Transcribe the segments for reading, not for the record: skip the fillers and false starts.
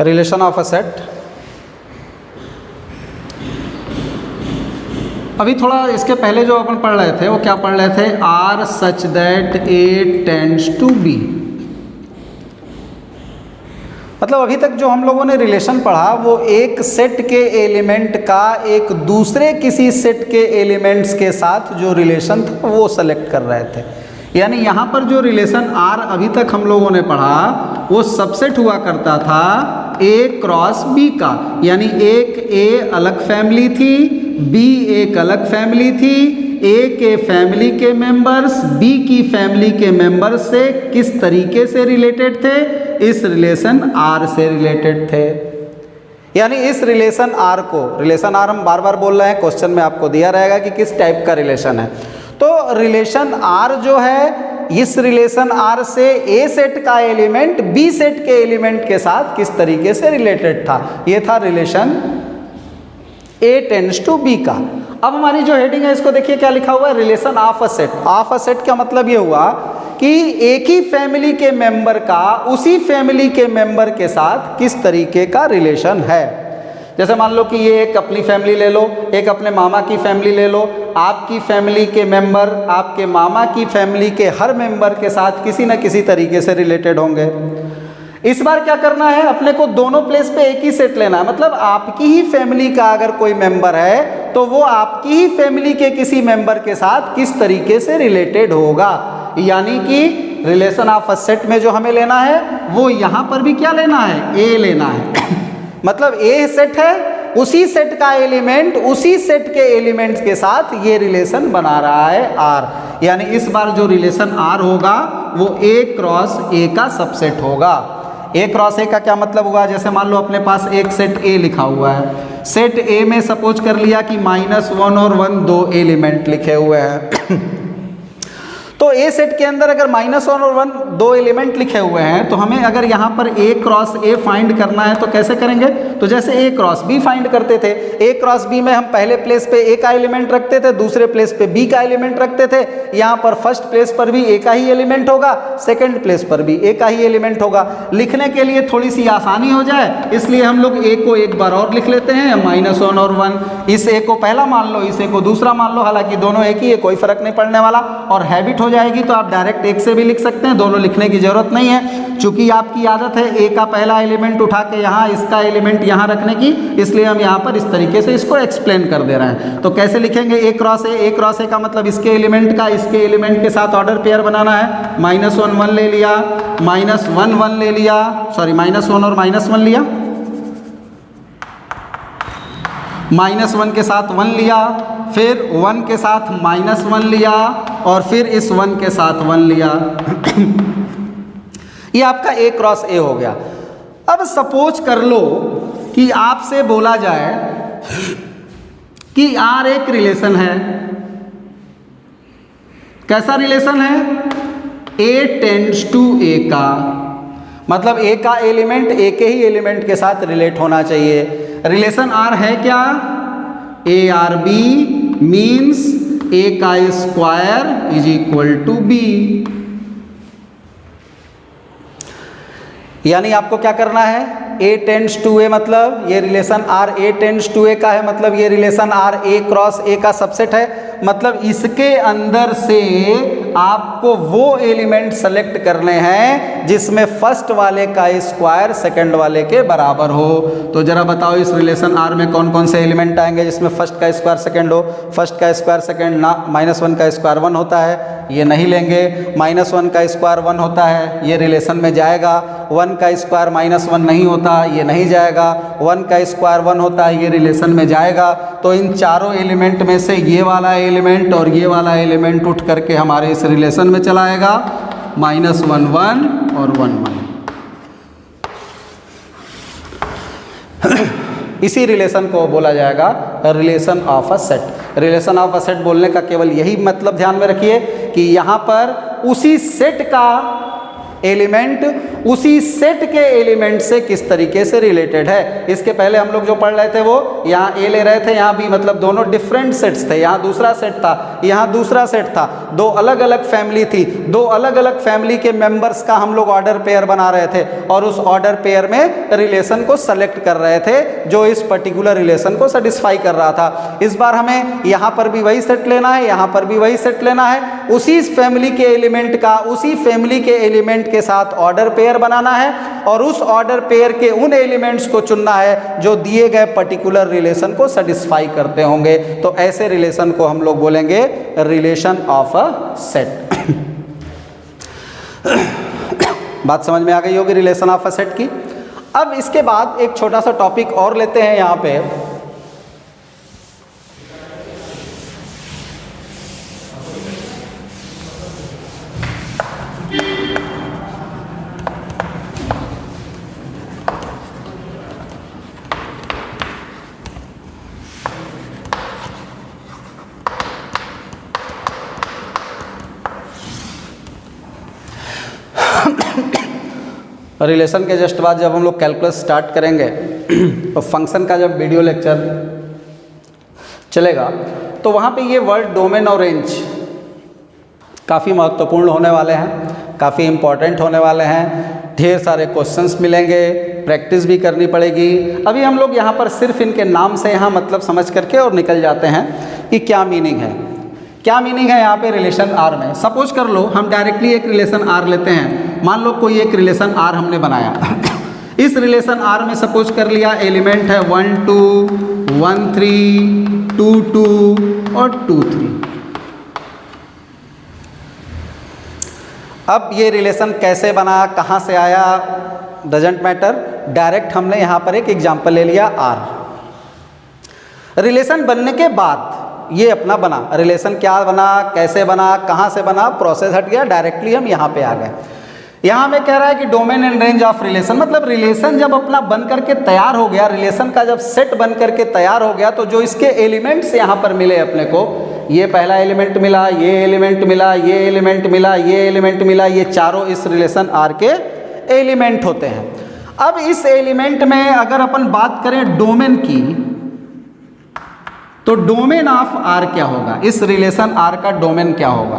Relation of a set. अभी थोड़ा इसके पहले जो अपन पढ़ रहे थे वो क्या पढ़ रहे थे, R such that A tends to B. मतलब अभी तक जो हम लोगों ने रिलेशन पढ़ा वो एक सेट के एलिमेंट का एक दूसरे किसी सेट के एलिमेंट्स के साथ जो रिलेशन था वो सेलेक्ट कर रहे थे। यानी यहाँ पर जो रिलेशन आर अभी तक हम लोगों ने पढ़ा वो सबसेट हुआ करता था ए क्रॉस बी का। यानी एक ए अलग फैमिली थी, बी एक अलग फैमिली थी, ए के फैमिली के मेंबर्स बी की फैमिली के मेंबर्स से किस तरीके से रिलेटेड थे, इस रिलेशन आर से रिलेटेड थे। यानी इस रिलेशन आर को, रिलेशन आर हम बार बार बोल रहे हैं, क्वेश्चन में आपको दिया रहेगा कि किस टाइप का रिलेशन है। तो रिलेशन आर जो है, इस रिलेशन आर से ए सेट का एलिमेंट बी सेट के एलिमेंट के साथ किस तरीके से रिलेटेड था, ये था relation A tends to B का। अब हमारी जो हेडिंग है इसको देखिए क्या लिखा हुआ है, relation of a set. Of a set का मतलब ये हुआ कि एक ही फैमिली के मेंबर का उसी फैमिली के मेंबर के साथ किस तरीके का रिलेशन है। जैसे मान लो कि ये एक अपनी फैमिली ले लो, एक अपने मामा की फैमिली ले लो, आपकी फैमिली के मेंबर आपके मामा की फैमिली के हर मेंबर के साथ किसी न किसी तरीके से रिलेटेड होंगे। इस बार क्या करना है, अपने को दोनों प्लेस पे एक ही सेट लेना है। मतलब आपकी ही फैमिली का अगर कोई मेंबर है तो वो आपकी ही फैमिली के किसी मेंबर के साथ किस तरीके से रिलेटेड होगा। यानी कि रिलेशन ऑफ अ सेट में जो हमें लेना है वो यहाँ पर भी क्या लेना है, ए लेना है। मतलब ए सेट है, उसी सेट का एलिमेंट उसी सेट के एलिमेंट्स के साथ ये रिलेशन बना रहा है आर। यानी इस बार जो रिलेशन आर होगा वो ए क्रॉस ए का सबसेट होगा। ए क्रॉस ए का क्या मतलब हुआ, जैसे मान लो अपने पास एक सेट ए लिखा हुआ है, सेट ए में सपोज कर लिया कि -1 और 1 दो एलिमेंट लिखे हुए हैं। तो ए सेट के अंदर अगर -1 और 1 दो एलिमेंट लिखे हुए हैं तो हमें अगर यहाँ पर ए क्रॉस ए फाइंड करना है तो कैसे करेंगे, तो जैसे ए क्रॉस बी फाइंड करते थे। ए क्रॉस बी में हम पहले प्लेस पे ए का एलिमेंट रखते थे, दूसरे प्लेस पे बी का एलिमेंट रखते थे। यहाँ पर फर्स्ट प्लेस पर भी ए का ही एलिमेंट होगा, सेकेंड प्लेस पर भी ए का ही एलिमेंट होगा। लिखने के लिए थोड़ी सी आसानी हो जाए इसलिए हम लोग ए को एक बार और लिख लेते हैं, -1 और 1। इस ए को पहला मान लो, इस ए को दूसरा मान लो, हालांकि दोनों एक ही है, कोई फर्क नहीं पड़ने वाला। और हैबिट हो जाएगी तो आप डायरेक्ट एक से भी लिख सकते हैं, दोनों लिखने की जरूरत नहीं है। चूंकि आपकी आदत है ए का पहला एलिमेंट उठा के यहाँ इसका एलिमेंट यहाँ रखने की, इसलिए हम यहाँ पर इस तरीके से इसको एक्सप्लेन कर दे रहे हैं। तो कैसे लिखेंगे, ए cross A, A cross A का मतलब इसके एलिमेंट का इसके एलिमेंट के साथ ऑर्डर पेयर बनाना है। -1 1 ले लिया, -1 1 ले लिया, सॉरी -1 और -1 लिया, -1 के साथ 1 लिया, फिर 1 के साथ -1 लिया और फिर इस 1 के साथ 1 लिया। ये आपका ए क्रॉस ए हो गया। अब सपोज कर लो कि आपसे बोला जाए कि आर एक रिलेशन है। कैसा रिलेशन है, ए टेंड्स टू ए का, मतलब ए का एलिमेंट ए के ही एलिमेंट के साथ रिलेट होना चाहिए। रिलेशन आर है क्या, A R B means A का square is equal to B. यानी आपको क्या करना है, ए टेंड्स टू ए, मतलब ये relation R A tends to A का है, मतलब ये relation R A cross A का सबसेट है। मतलब इसके अंदर से आपको वो एलिमेंट सेलेक्ट करने हैं जिसमें फर्स्ट वाले का स्क्वायर सेकंड वाले के बराबर हो। तो जरा बताओ इस रिलेशन आर में कौन कौन से एलिमेंट आएंगे जिसमें फर्स्ट का स्क्वायर सेकंड हो। फर्स्ट का स्क्वायर सेकंड ना, -1 का स्क्वायर 1 होता है, ये नहीं लेंगे। -1 का स्क्वायर 1 होता है, ये रिलेशन में जाएगा। 1 का स्क्वायर -1 नहीं होता, ये नहीं जाएगा। 1 का स्क्वायर 1 होता है, ये रिलेशन में जाएगा। तो इन चारों एलिमेंट में से ये वाला एलिमेंट और ये वाला एलिमेंट उठ करके हमारे इस रिलेशन में चला आएगा, -1 1 और 1 1। इसी रिलेशन को बोला जाएगा relation of a set. Relation of a set बोलने का केवल यही मतलब ध्यान में रखिए कि यहाँ पर उसी सेट का एलिमेंट उसी सेट के एलिमेंट से किस तरीके से रिलेटेड है। इसके पहले हम लोग जो पढ़ रहे थे वो यहाँ ए ले रहे थे, यहाँ बी, मतलब दोनों डिफरेंट सेट्स थे। यहाँ दूसरा सेट था, यहाँ दूसरा सेट था, दो अलग अलग फैमिली थी, दो अलग अलग फैमिली के मेंबर्स का हम लोग ऑर्डर पेयर बना रहे थे और उस ऑर्डर पेयर में रिलेशन को सेलेक्ट कर रहे थे जो इस पर्टिकुलर रिलेशन को सेटिस्फाई कर रहा था। इस बार हमें यहाँ पर भी वही सेट लेना है, यहाँ पर भी वही सेट लेना है, उसी फैमिली के एलिमेंट का उसी फैमिली के एलिमेंट के साथ ऑर्डर पेयर बनाना है और उस ऑर्डर पेयर के उन एलिमेंट्स को चुनना है जो दिए गए पर्टिकुलर रिलेशन को सेटिस्फाई करते होंगे। तो ऐसे रिलेशन को हम लोग बोलेंगे रिलेशन ऑफ अ सेट। बात समझ में आ गई होगी रिलेशन ऑफ अ सेट की। अब इसके बाद एक छोटा सा टॉपिक और लेते हैं यहाँ पे। रिलेशन के जस्ट बाद जब हम लोग कैलकुलस स्टार्ट करेंगे तो फंक्शन का जब वीडियो लेक्चर चलेगा तो वहाँ पे ये वर्ड डोमेन और रेंज काफ़ी महत्वपूर्ण होने वाले हैं, काफ़ी इम्पॉर्टेंट होने वाले हैं। ढेर सारे क्वेश्चंस मिलेंगे, प्रैक्टिस भी करनी पड़ेगी। अभी हम लोग यहाँ पर सिर्फ इनके नाम से यहाँ मतलब समझ करके और निकल जाते हैं कि क्या मीनिंग है। क्या मीनिंग है यहाँ पे रिलेशन आर में। सपोज कर लो हम डायरेक्टली एक रिलेशन आर लेते हैं। मान लो कोई एक रिलेशन आर हमने बनाया इस रिलेशन आर में सपोज कर लिया एलिमेंट है 1 2 1 3 2 2 और 2 3। अब ये रिलेशन कैसे बना, कहाँ से आया, डजेंट मैटर। डायरेक्ट हमने यहाँ पर एक एग्जाम्पल ले लिया आर। रिलेशन बनने के बाद ये अपना बना, रिलेशन क्या बना, कैसे बना, कहाँ से बना, प्रोसेस हट गया, डायरेक्टली हम यहाँ पे आ गए। यहाँ में कह रहा है कि domain and range of relation, मतलब रिलेशन जब अपना बन करके तैयार हो गया, रिलेशन का जब सेट बन करके तैयार हो गया तो जो इसके एलिमेंट्स यहाँ पर मिले अपने को, ये पहला एलिमेंट मिला, ये एलिमेंट मिला, ये एलिमेंट मिला, ये एलिमेंट मिला, ये चारों इस रिलेशन आर के एलिमेंट होते हैं। अब इस एलिमेंट में अगर अपन बात करें डोमेन की तो डोमेन ऑफ आर क्या होगा, इस रिलेशन आर का डोमेन क्या होगा।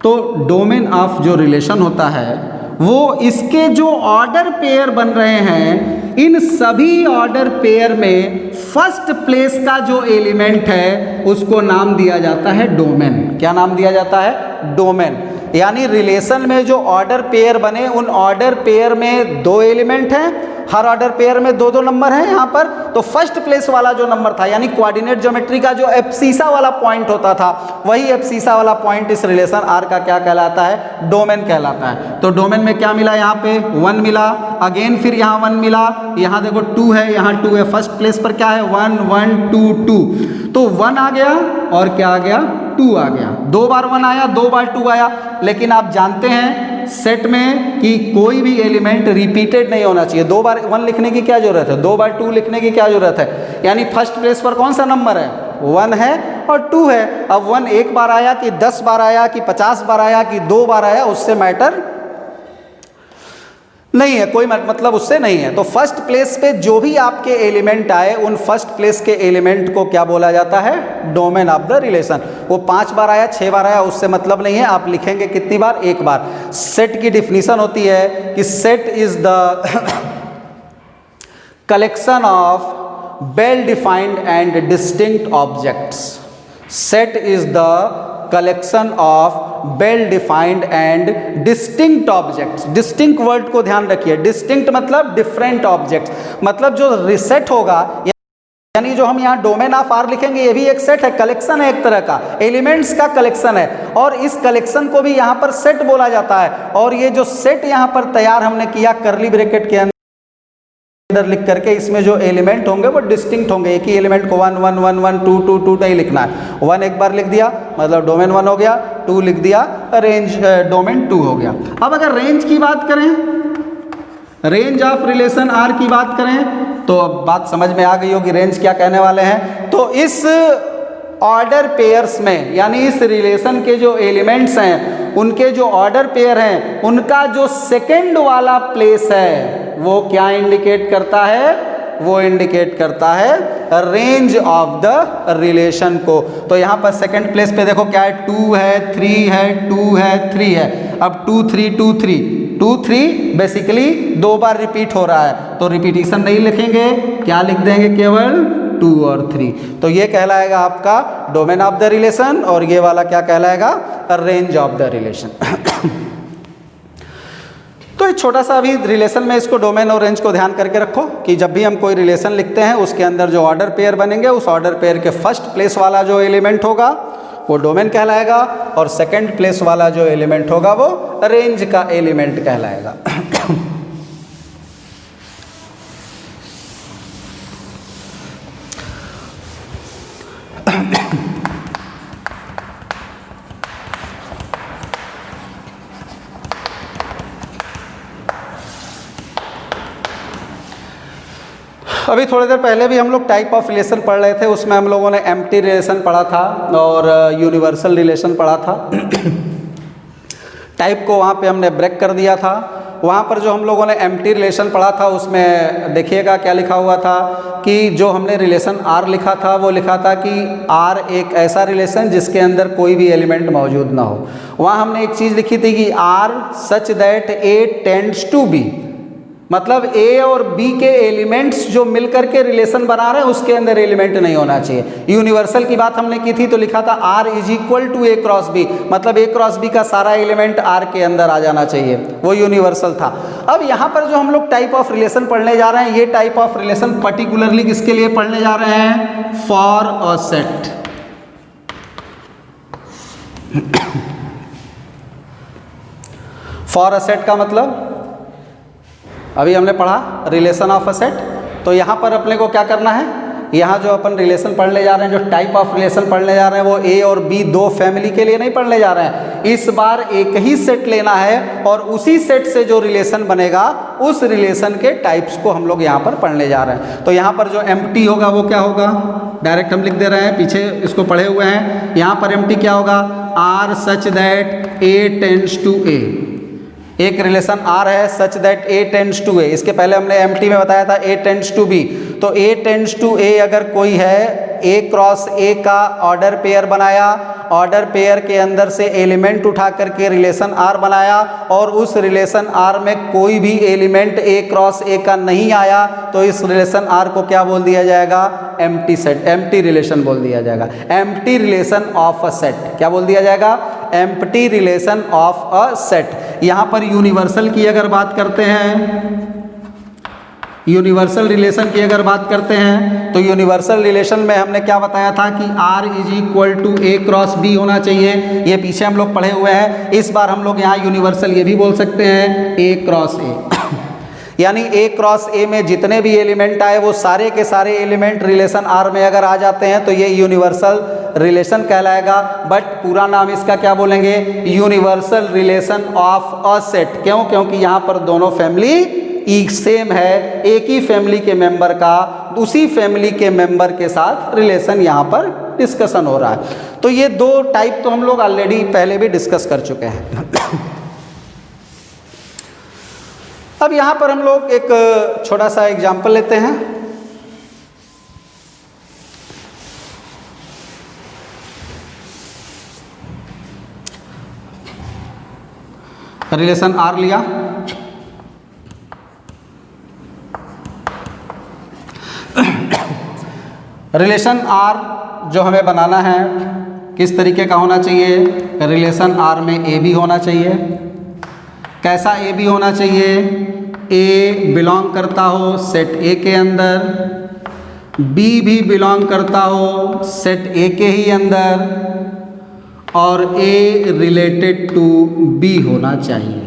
तो डोमेन ऑफ जो रिलेशन होता है वो इसके जो ऑर्डर पेयर बन रहे हैं इन सभी ऑर्डर पेयर में फर्स्ट प्लेस का जो एलिमेंट है उसको नाम दिया जाता है डोमेन। क्या नाम दिया जाता है? डोमेन। यानी रिलेशन में जो ऑर्डर पेयर बने उन ऑर्डर पेयर में दो एलिमेंट हैं, हर ऑर्डर पेयर में दो दो नंबर हैं यहाँ पर। तो फर्स्ट प्लेस वाला जो नंबर था यानी कोऑर्डिनेट ज्योमेट्री का जो एब्सिसा वाला पॉइंट होता था वही एब्सिसा वाला पॉइंट इस रिलेशन आर का क्या कहलाता है? डोमेन कहलाता है। तो डोमेन में क्या मिला? यहाँ पे 1 मिला, अगेन फिर यहाँ 1 मिला, यहाँ देखो 2 है, यहाँ 2 है। फर्स्ट प्लेस पर क्या है? 1 1 2 2। तो 1 आ गया और क्या आ गया? 2 आ गया। 2 बार 1 आया, 2 बार 2 आया। लेकिन आप जानते हैं सेट में कि कोई भी एलिमेंट रिपीटेड नहीं होना चाहिए। 2 बार 1 लिखने की क्या जरूरत है? 2 बार 2 लिखने की क्या जरूरत है? यानी फर्स्ट प्लेस पर कौन सा नंबर है? 1 है और 2 है। अब 1 एक बार आया कि 10 बार आया कि 50 बार आया कि 2 बार आया उससे मैटर नहीं है, कोई मतलब उससे नहीं है। तो फर्स्ट प्लेस पे जो भी आपके एलिमेंट आए उन फर्स्ट प्लेस के एलिमेंट को क्या बोला जाता है? Domain of the relation. वो 5 बार आया 6 बार आया उससे मतलब नहीं है, आप लिखेंगे कितनी बार? एक बार। सेट की डिफिनीशन होती है कि set is the collection of well defined and distinct objects. Set is the collection of well defined and distinct objects. Distinct word को ध्यान रखिए। डिस्टिंक्ट मतलब डिफरेंट ऑब्जेक्ट्स, मतलब जो रिसेट होगा यानी जो हम यहाँ डोमेन ऑफ आर लिखेंगे ये भी एक सेट है, कलेक्शन है, एक तरह का एलिमेंट्स का कलेक्शन है और इस कलेक्शन को भी यहाँ पर सेट बोला जाता है। और ये जो सेट यहाँ पर तैयार हमने किया करली ब्रैकेट के अंदर लिख करके, इसमें जो एलिमेंट होंगे वो डिस्टिंक्ट होंगे। एक ही एलिमेंट को 1 1 1 1 2 2 2 नहीं लिखना है। 1 एक बार लिख दिया मतलब डोमेन 1 हो गया, 2 लिख दिया रेंज डोमेन 2 हो गया। अब अगर रेंज की बात करें, रेंज ऑफ रिलेशन आर की बात करें तो अब बात समझ में आ गई होगी रेंज क्या कहने वाले हैं। तो इस ऑर्डर पेयर्स में यानी इस रिलेशन के जो एलिमेंट्स हैं उनके जो ऑर्डर पेयर हैं उनका जो सेकंड वाला प्लेस है वो क्या इंडिकेट करता है? वो इंडिकेट करता है रेंज ऑफ द रिलेशन को। तो यहाँ पर सेकंड प्लेस पे देखो क्या है, 2 है, 3 है, 2 है, 3 है। अब 2 3 2 3 2 3 बेसिकली 2 बार रिपीट हो रहा है, तो रिपीटिशन नहीं लिखेंगे, क्या लिख देंगे? केवल 2 और 3। तो ये कहलाएगा आपका डोमेन ऑफ द रिलेशन, और ये वाला क्या कहलाएगा? Range of the relation. तो एक छोटा सा अभी रिलेशन में इसको डोमेन और रेंज को ध्यान करके रखो कि जब भी हम कोई रिलेशन लिखते हैं उसके अंदर जो ऑर्डर पेयर बनेंगे उस ऑर्डर पेयर के फर्स्ट प्लेस वाला जो एलिमेंट होगा वो डोमेन कहलाएगा, और सेकंड प्लेस वाला जो एलिमेंट होगा वो रेंज का एलिमेंट कहलाएगा। अभी थोड़ी देर पहले भी हम लोग टाइप ऑफ रिलेशन पढ़ रहे थे, उसमें हम लोगों ने एम्प्टी रिलेशन पढ़ा था और यूनिवर्सल रिलेशन पढ़ा था। टाइप को वहाँ पे हमने ब्रेक कर दिया था। वहाँ पर जो हम लोगों ने एम्प्टी रिलेशन पढ़ा था उसमें देखिएगा क्या लिखा हुआ था कि जो हमने रिलेशन आर लिखा था वो लिखा था कि आर एक ऐसा रिलेशन जिसके अंदर कोई भी एलिमेंट मौजूद ना हो। वहाँ हमने एक चीज़ लिखी थी कि R such that A tends to B, मतलब ए और बी के एलिमेंट्स जो मिलकर के रिलेशन बना रहे हैं उसके अंदर एलिमेंट नहीं होना चाहिए। यूनिवर्सल की बात हमने की थी तो लिखा था R is equal to A cross B, मतलब ए क्रॉस बी का सारा एलिमेंट आर के अंदर आ जाना चाहिए, वो यूनिवर्सल था। अब यहाँ पर जो हम लोग टाइप ऑफ रिलेशन पढ़ने जा रहे हैं, ये टाइप ऑफ रिलेशन पर्टिकुलरली किसके लिए पढ़ने जा रहे हैं? For a set. For a set का मतलब अभी हमने पढ़ा रिलेशन ऑफ अ सेट, तो यहाँ पर अपने को क्या करना है? यहाँ जो अपन रिलेशन पढ़ने जा रहे हैं, जो टाइप ऑफ रिलेशन पढ़ने जा रहे हैं वो ए और बी दो फैमिली के लिए नहीं पढ़ने जा रहे हैं। इस बार एक ही सेट लेना है और उसी सेट से जो रिलेशन बनेगा उस रिलेशन के टाइप्स को हम लोग यहाँ पर पढ़ने जा रहे हैं। तो यहाँ पर जो एम्प्टी होगा वो क्या होगा? डायरेक्ट हम लिख दे रहे हैं, पीछे इसको पढ़े हुए हैं। यहाँ पर एम्प्टी क्या होगा? R such that A tends to A. एक रिलेशन आर है such that A tends to A, इसके पहले हमने एम्प्टी में बताया था ए टेंड्स टू बी। तो ए टेंड्स टू ए अगर कोई है, ए क्रॉस ए का ऑर्डर पेयर बनाया, ऑर्डर पेयर के अंदर से एलिमेंट उठा करके रिलेशन आर बनाया और उस रिलेशन आर में कोई भी एलिमेंट ए क्रॉस ए का नहीं आया, तो इस रिलेशन आर को क्या बोल दिया जाएगा? एम्प्टी सेट, एम्प्टी रिलेशन बोल दिया जाएगा। Empty relation of a set क्या बोल दिया जाएगा? Empty relation of a set. यहाँ पर यूनिवर्सल की अगर बात करते हैं, यूनिवर्सल रिलेशन की अगर बात करते हैं तो यूनिवर्सल रिलेशन में हमने क्या बताया था कि R is equal to A cross B होना चाहिए। ये पीछे हम लोग पढ़े हुए हैं। इस बार हम लोग यहाँ यूनिवर्सल ये भी बोल सकते हैं ए क्रॉस ए। यानी ए क्रॉस ए में जितने भी एलिमेंट आए वो सारे के सारे एलिमेंट रिलेशन आर में अगर आ जाते हैं तो ये यूनिवर्सल रिलेशन कहलाएगा। बट पूरा नाम इसका क्या बोलेंगे? Universal relation of a set. क्यों? क्योंकि यहाँ पर दोनों फैमिली एक सेम है, एक ही फैमिली के मेंबर का उसी फैमिली के मेंबर के साथ रिलेशन यहाँ पर डिस्कशन हो रहा है। तो ये दो टाइप तो हम लोग ऑलरेडी पहले भी डिस्कस कर चुके हैं। अब यहाँ पर हम लोग एक छोटा सा एग्जाम्पल लेते हैं। रिलेशन आर लिया, रिलेशन आर जो हमें बनाना है किस तरीके का होना चाहिए? रिलेशन आर में ए भी होना चाहिए। कैसा ए भी होना चाहिए? ए बिलोंग करता हो सेट ए के अंदर, बी भी बिलोंग करता हो सेट ए के ही अंदर, और ए रिलेटेड टू बी होना चाहिए।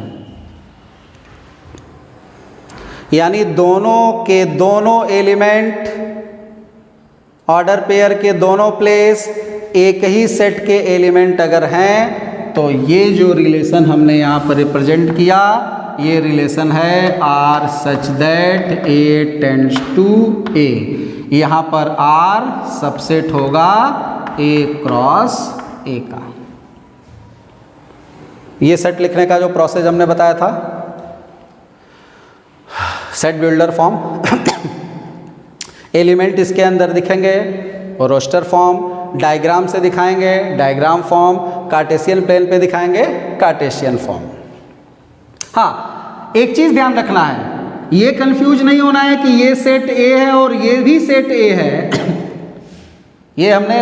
यानी दोनों के दोनों एलिमेंट ऑर्डर पेयर के दोनों प्लेस एक ही सेट के एलिमेंट अगर हैं तो ये जो रिलेशन हमने यहाँ पर रिप्रेजेंट किया ये रिलेशन है R such that A tends to A. यहाँ पर आर सबसेट होगा ए क्रॉस ए का। ये सेट लिखने का जो प्रोसेस हमने बताया था, सेट बिल्डर फॉर्म, एलिमेंट इसके अंदर दिखेंगे, रोस्टर फॉर्म, डायग्राम से दिखाएंगे डायग्राम फॉर्म, कार्टेशियन प्लेन पे दिखाएंगे कार्टेशियन फॉर्म। हाँ, एक चीज़ ध्यान रखना है, ये कंफ्यूज नहीं होना है कि ये सेट ए है और ये भी सेट ए है। ये हमने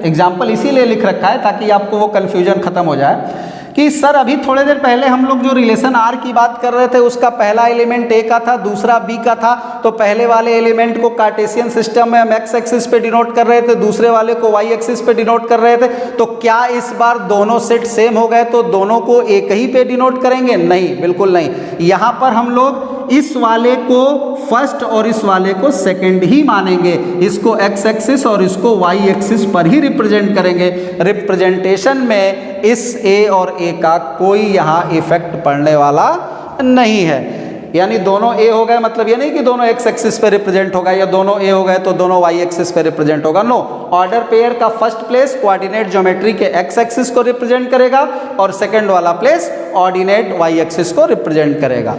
एग्जाम्पल इसीलिए लिख रखा है ताकि आपको वो कन्फ्यूजन खत्म हो जाए कि सर अभी थोड़े देर पहले हम लोग जो रिलेशन आर की बात कर रहे थे उसका पहला एलिमेंट ए का था, दूसरा बी का था, तो पहले वाले एलिमेंट को कार्टेशियन सिस्टम में हम एक्स एक्सिस पे डिनोट कर रहे थे, दूसरे वाले को वाई एक्सिस पे डिनोट कर रहे थे। तो क्या इस बार दोनों सेट सेम हो गए तो दोनों को एक ही पे डिनोट करेंगे? नहीं, बिल्कुल नहीं। यहाँ पर हम लोग इस वाले को फर्स्ट और इस वाले को सेकंड ही मानेंगे, इसको एक्स एक्सिस और इसको वाई एक्सिस पर ही रिप्रेजेंट करेंगे। रिप्रेजेंटेशन में इस ए और ए का कोई यहाँ इफेक्ट पड़ने वाला नहीं है। यानी दोनों ए हो गए मतलब ये नहीं कि दोनों एक्स एक्सिस पे रिप्रेजेंट होगा या दोनों ए हो गए तो दोनों वाई एक्सिस पे रिप्रेजेंट होगा। नो, ऑर्डर पेयर का फर्स्ट प्लेस कोऑर्डिनेट ज्योमेट्री के एक्स एक्सिस को रिप्रेजेंट करेगा और सेकंड वाला प्लेस ऑर्डिनेट वाई एक्सिस को रिप्रेजेंट करेगा।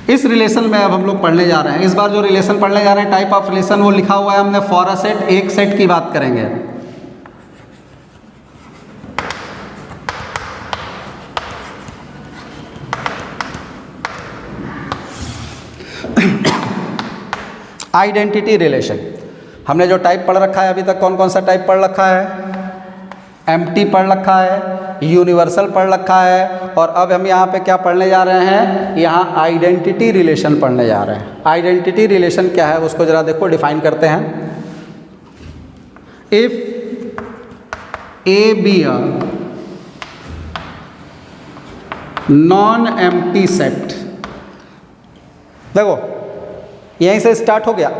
इस रिलेशन में अब हम लोग पढ़ने जा रहे हैं। इस बार जो रिलेशन पढ़ने जा रहे हैं, टाइप ऑफ रिलेशन, वो लिखा हुआ है हमने फॉर अ सेट, एक सेट की बात करेंगे। आइडेंटिटी रिलेशन, हमने जो टाइप पढ़ रखा है अभी तक, कौन कौन सा टाइप पढ़ रखा है? एम्प्टी पढ़ रखा है, यूनिवर्सल पढ़ रखा है, और अब हम यहाँ पे क्या पढ़ने जा रहे हैं? यहाँ आइडेंटिटी रिलेशन पढ़ने जा रहे हैं। आइडेंटिटी रिलेशन क्या है उसको जरा देखो, डिफाइन करते हैं। If A be a non empty set, देखो यहीं से स्टार्ट हो गया।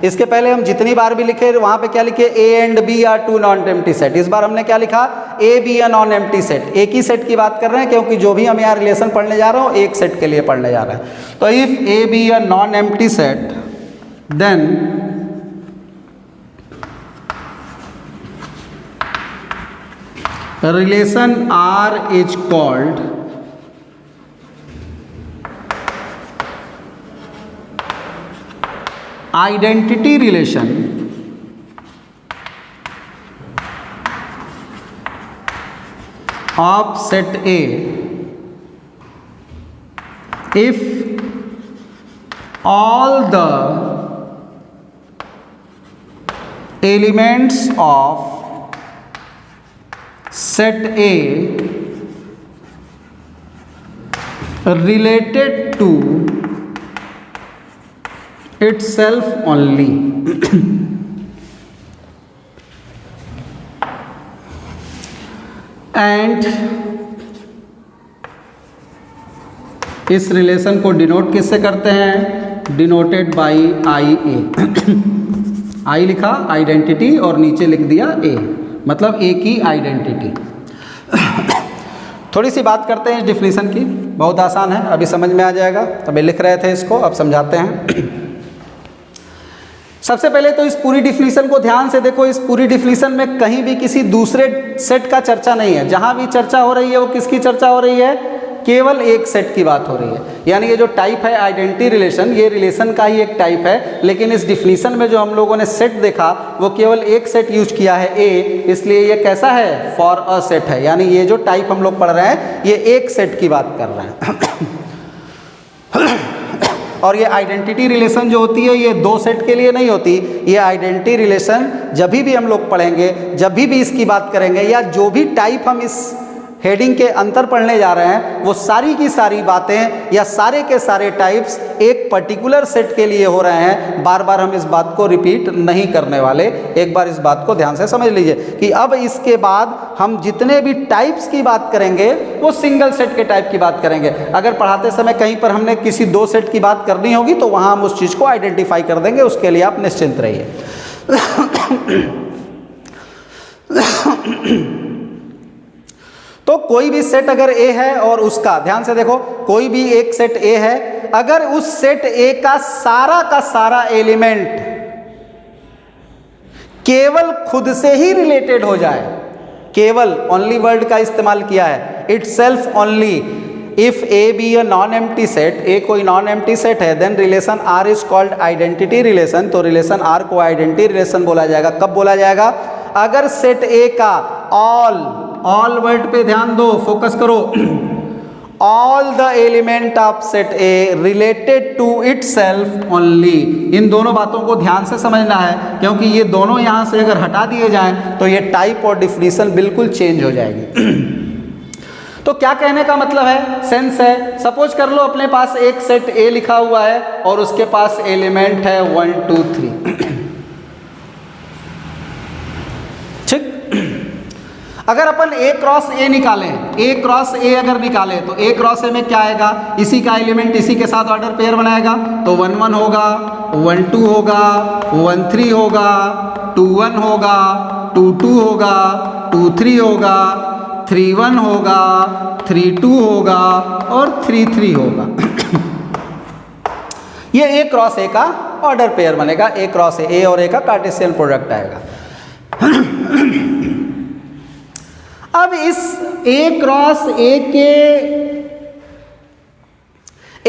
इसके पहले हम जितनी बार भी लिखे वहां पे क्या लिखे? A and B are two non empty set. इस बार हमने क्या लिखा? A be a non empty set. एक ही सेट की बात कर रहे हैं क्योंकि जो भी हम यहाँ रिलेशन पढ़ने जा रहे हो एक सेट के लिए पढ़ने जा रहे हैं। तो if A be a non empty set then relation R is called identity relation of set A if all the elements of set A related to itself only and इस रिलेशन को denote किससे करते हैं? Denoted by I ए। आई लिखा identity और नीचे लिख दिया ए, मतलब ए की आइडेंटिटी। थोड़ी सी बात करते हैं इस डिफिनीशन की, बहुत आसान है, अभी समझ में आ जाएगा। अभी लिख रहे थे इसको, अब समझाते हैं। सबसे पहले तो इस पूरी डिफिनीशन को ध्यान से देखो। इस पूरी डिफिनीशन में कहीं भी किसी दूसरे सेट का चर्चा नहीं है। जहां भी चर्चा हो रही है वो किसकी चर्चा हो रही है? केवल एक सेट की बात हो रही है। यानी ये जो टाइप है आइडेंटिटी रिलेशन, ये रिलेशन का ही एक टाइप है, लेकिन इस डिफिनीशन में जो हम लोगों ने सेट देखा वो केवल एक सेट यूज किया है ए, इसलिए ये कैसा है? फॉर अ सेट है। यानी ये जो टाइप हम लोग पढ़ रहे हैं ये एक सेट की बात कर रहे हैं। और ये आइडेंटिटी रिलेशन जो होती है ये दो सेट के लिए नहीं होती। ये आइडेंटिटी रिलेशन जब भी हम लोग पढ़ेंगे, जब भी इसकी बात करेंगे, या जो भी टाइप हम इस हेडिंग के अंतर पढ़ने जा रहे हैं, वो सारी की सारी बातें या सारे के सारे टाइप्स एक पर्टिकुलर सेट के लिए हो रहे हैं। बार बार हम इस बात को रिपीट नहीं करने वाले। एक बार इस बात को ध्यान से समझ लीजिए कि अब इसके बाद हम जितने भी टाइप्स की बात करेंगे वो सिंगल सेट के टाइप की बात करेंगे। अगर पढ़ाते समय कहीं पर हमने किसी दो सेट की बात करनी होगी तो वहाँ हम उस चीज़ को आइडेंटिफाई कर देंगे, उसके लिए आप निश्चिंत रहिए। तो तो कोई भी सेट अगर ए है और उसका, ध्यान से देखो, कोई भी एक सेट ए है, अगर उस सेट ए का सारा एलिमेंट केवल खुद से ही रिलेटेड हो जाए, केवल, ओनली वर्ड का इस्तेमाल किया है, itself only, if A be a non empty set, A कोई नॉन एम्प्टी सेट है, then relation R is called identity relation. तो रिलेशन आर को आइडेंटिटी रिलेशन बोला जाएगा। कब बोला जाएगा? अगर सेट ए का ऑल वर्ड पे ध्यान दो, फोकस करो, all the element of set A related to itself only. इन दोनों बातों को ध्यान से समझना है, क्योंकि ये दोनों यहां से अगर हटा दिए जाएं तो ये टाइप और डिफिनीशन बिल्कुल चेंज हो जाएगी। तो क्या कहने का मतलब है, सेंस है, सपोज कर लो अपने पास एक सेट ए लिखा हुआ है और उसके पास एलिमेंट है 1 2 3, ठीक। अगर अपन ए क्रॉस ए निकालें, ए क्रॉस ए अगर निकालें तो ए क्रॉस ए में क्या आएगा, इसी का एलिमेंट इसी के साथ ऑर्डर पेयर बनाएगा, तो 1 1 होगा, 1 2 होगा, 1 3 होगा, 2 1 होगा, 2 2 होगा, 2 3 होगा, 3 1 होगा, 3 2 होगा और 3 3 होगा। ये ए क्रॉस ए का ऑर्डर पेयर बनेगा, ए क्रॉस ए और ए का कार्टेशियन प्रोडक्ट आएगा। अब इस ए क्रॉस ए के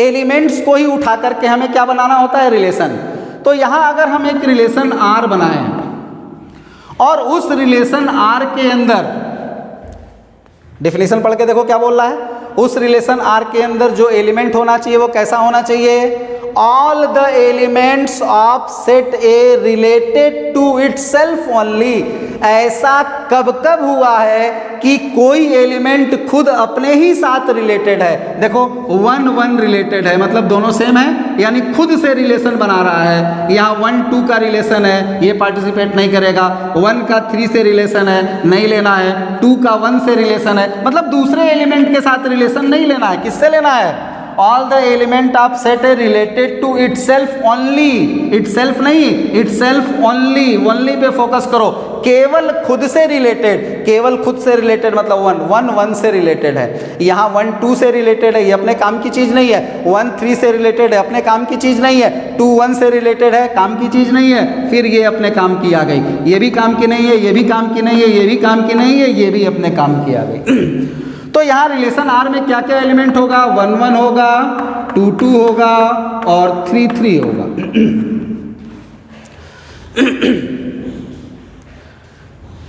एलिमेंट्स को ही उठा करके हमें क्या बनाना होता है, रिलेशन। तो यहां अगर हम एक रिलेशन आर बनाएं और उस रिलेशन आर के अंदर, डेफिनेशन पढ़ के देखो क्या बोल रहा है, उस रिलेशन आर के अंदर जो एलिमेंट होना चाहिए वो कैसा होना चाहिए, all the elements of set A related to itself only. ऐसा कब कब हुआ है कि कोई एलिमेंट खुद अपने ही साथ रिलेटेड है। देखो 1 1 रिलेटेड है, मतलब दोनों सेम है, यानी खुद से रिलेशन बना रहा है। यहाँ 1 2 का रिलेशन है, ये पार्टिसिपेट नहीं करेगा। 1 का 3 से रिलेशन है, नहीं लेना है। 2 का 1 से रिलेशन है, मतलब दूसरे एलिमेंट के साथ रिलेशन नहीं लेना है। किससे लेना है? All the element of set A related to itself only, itself नहीं, इटसेल्फ ओनली, ओनली पे फोकस करो। केवल खुद से रिलेटेड, केवल खुद से रिलेटेड मतलब 1 1 से रिलेटेड है, यहाँ 1 2 से रिलेटेड है, ये अपने काम की चीज नहीं है। 1 3 से रिलेटेड है, अपने काम की चीज नहीं है। 2 1 से रिलेटेड है, काम की चीज नहीं है। फिर ये अपने काम की आ गई, ये भी काम की नहीं है, ये भी काम की नहीं है, ये भी काम की नहीं है, ये भी अपने काम की आ गई। तो यहाँ रिलेशन आर में क्या क्या एलिमेंट होगा, 1 1 होगा, 2 2 होगा और 3 3 होगा।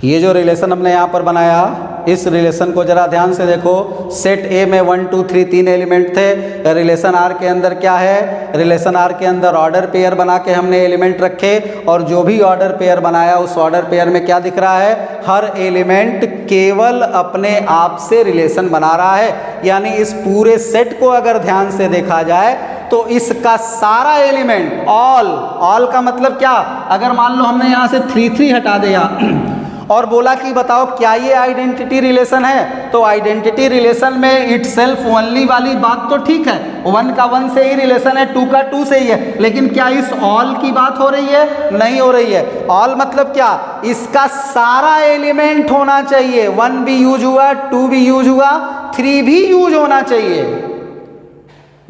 ये जो रिलेशन हमने यहाँ पर बनाया, इस रिलेशन को जरा ध्यान से देखो। सेट ए में 1 2 3 3 एलिमेंट थे। रिलेशन आर के अंदर क्या है, रिलेशन आर के अंदर ऑर्डर पेयर बना के हमने एलिमेंट रखे, और जो भी ऑर्डर पेयर बनाया उस ऑर्डर पेयर में क्या दिख रहा है, हर एलिमेंट केवल अपने आप से रिलेशन बना रहा है। यानी इस पूरे सेट को अगर ध्यान से देखा जाए तो इसका सारा एलिमेंट, ऑल का मतलब क्या, अगर मान लो हमने यहाँ से 3 3 हटा दिया और बोला कि बताओ क्या ये आइडेंटिटी रिलेशन है, तो आइडेंटिटी रिलेशन में इटसेल्फ ओनली वाली बात तो ठीक है, 1 का 1 से ही रिलेशन है, 2 का 2 से ही है, लेकिन क्या इस ऑल की बात हो रही है? नहीं हो रही है। ऑल मतलब क्या, इसका सारा एलिमेंट होना चाहिए। 1 भी यूज हुआ, 2 भी यूज हुआ, 3 भी यूज होना चाहिए।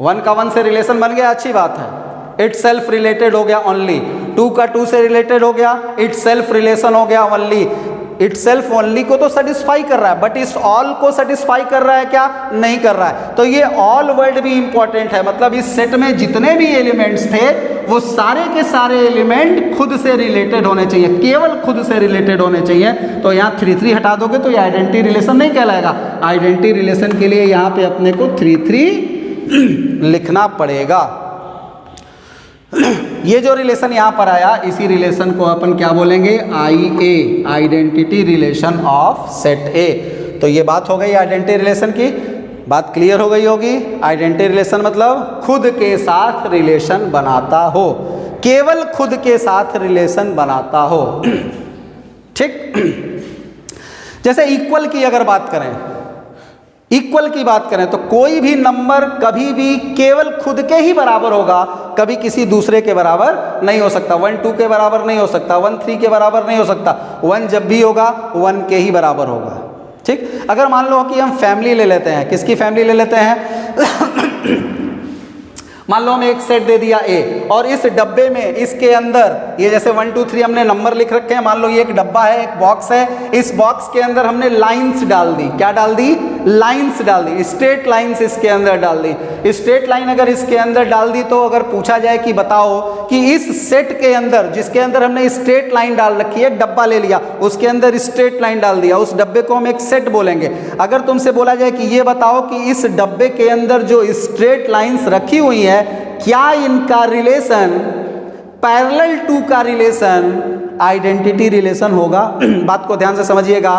1 का 1 से रिलेशन बन गया, अच्छी बात है, इट सेल्फ रिलेटेड हो गया ओनली। 2 का 2 से रिलेटेड हो गया, इट सेल्फ रिलेशन हो गया ओनली। इट सेल्फ ओनली को तो सेटिस्फाई कर रहा है, बट इस ऑल को सेटिस्फाई कर रहा है क्या? नहीं कर रहा है। तो ये ऑल वर्ड भी इंपॉर्टेंट है, मतलब इस सेट में जितने भी एलिमेंट्स थे वो सारे के सारे एलिमेंट खुद से रिलेटेड होने चाहिए, केवल खुद से रिलेटेड होने चाहिए। तो यहाँ 3 3 हटा दोगे तो ये आइडेंटिटी रिलेशन नहीं कहलाएगा। आइडेंटिटी रिलेशन के लिए यहाँ पे अपने को 3 3 लिखना पड़ेगा। ये जो रिलेशन यहाँ पर आया, इसी रिलेशन को अपन क्या बोलेंगे, IA, identity relation of set ए। तो ये बात हो गई आइडेंटिटी रिलेशन की, बात क्लियर हो गई होगी। आइडेंटिटी रिलेशन मतलब खुद के साथ रिलेशन बनाता हो, केवल खुद के साथ रिलेशन बनाता हो, ठीक। जैसे इक्वल की अगर बात करें, इक्वल की बात करें तो कोई भी नंबर कभी भी केवल खुद के ही बराबर होगा, कभी किसी दूसरे के बराबर नहीं हो सकता। 1 2 के बराबर नहीं हो सकता, 1 3 के बराबर नहीं हो सकता। 1 जब भी होगा 1 के ही बराबर होगा, ठीक। अगर मान लो कि हम फैमिली ले लेते हैं, किसकी फैमिली ले लेते हैं मान लो हमें एक सेट दे दिया ए, और इस डब्बे में इसके अंदर ये जैसे 1 2 3 हमने नंबर लिख रखे हैं, मान लो ये एक डब्बा है, एक बॉक्स है, इस बॉक्स के अंदर हमने लाइंस डाल दी। क्या डाल दी? लाइंस डाल दी, स्ट्रेट लाइंस इसके अंदर डाल दी। स्ट्रेट लाइन अगर इसके अंदर डाल दी तो अगर पूछा जाए कि बताओ कि इस सेट के अंदर, जिसके अंदर हमने स्ट्रेट लाइन डाल रखी है, डब्बा ले लिया, उसके अंदर स्ट्रेट लाइन डाल दिया, उस डब्बे को हम एक सेट बोलेंगे। अगर तुमसे बोला जाए कि ये बताओ कि इस डब्बे के अंदर जो स्ट्रेट लाइंस रखी हुई है, क्या इनका रिलेशन पैरेलल टू का रिलेशन आइडेंटिटी रिलेशन होगा? बात को ध्यान से समझिएगा।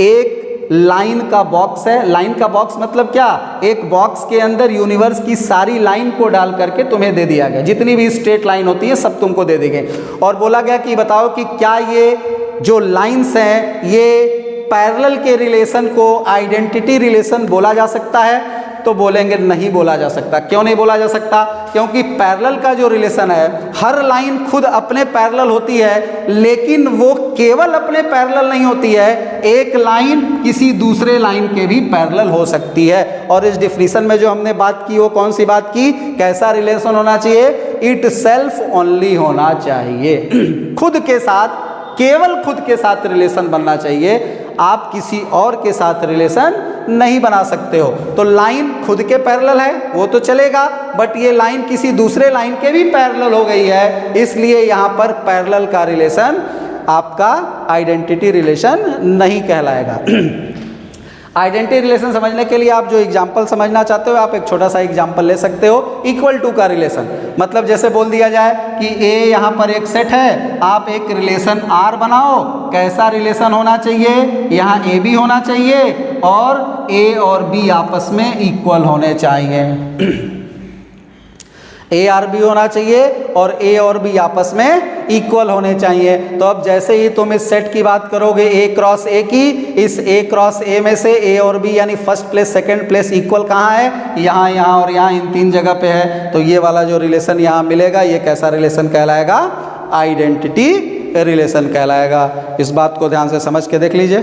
एक लाइन का बॉक्स है, लाइन का बॉक्स मतलब क्या? एक बॉक्स के अंदर यूनिवर्स की सारी लाइन को डाल करके तुम्हें दे दिया गया, जितनी भी स्ट्रेट लाइन होती है सब तुमको दे दी गई, और बोला गया कि बताओ कि क्या ये जो लाइंस हैं ये पैरेलल के रिलेशन को आइडेंटिटी रिलेशन बोला जा सकता है? तो बोलेंगे नहीं बोला जा सकता। क्यों नहीं बोला जा सकता? क्योंकि पैरेलल का जो रिलेशन है, हर लाइन खुद अपने पैरेलल होती है, लेकिन वो केवल अपने पैरेलल नहीं होती है, एक लाइन किसी दूसरे लाइन के भी पैरेलल हो सकती है। और इस डिफिनीशन में जो हमने बात की वो कौन सी बात की? कैसा रिलेशन होना चाहिए? इट सेल्फ ओनली होना चाहिए। खुद के साथ, केवल खुद के साथ रिलेशन बनना चाहिए, आप किसी और के साथ रिलेशन नहीं बना सकते हो। तो लाइन खुद के पैरेलल है वो तो चलेगा, बट ये लाइन किसी दूसरे लाइन के भी पैरेलल हो गई है, इसलिए यहाँ पर पैरेलल का रिलेशन आपका आइडेंटिटी रिलेशन नहीं कहलाएगा। आइडेंटिटी रिलेशन समझने के लिए आप जो एग्जाम्पल समझना चाहते हो, आप एक छोटा सा एग्जाम्पल ले सकते हो। इक्वल टू का रिलेशन मतलब जैसे बोल दिया जाए कि ए यहाँ पर एक सेट है, आप एक रिलेशन आर बनाओ। कैसा रिलेशन होना चाहिए? यहाँ ए बी होना चाहिए और ए और बी आपस में इक्वल होने चाहिए। ए आर बी होना चाहिए और ए और बी आपस में इक्वल होने चाहिए। तो अब जैसे ही तुम इस सेट की बात करोगे ए क्रॉस ए की, इस ए क्रॉस ए में से ए और बी यानी first place second place equal कहाँ है? यहाँ, यहाँ और यहाँ, इन तीन जगह पे है। तो ये वाला जो रिलेशन यहाँ मिलेगा ये कैसा रिलेशन कहलाएगा? आइडेंटिटी रिलेशन कहलाएगा। इस बात को ध्यान से समझ के देख लीजिए।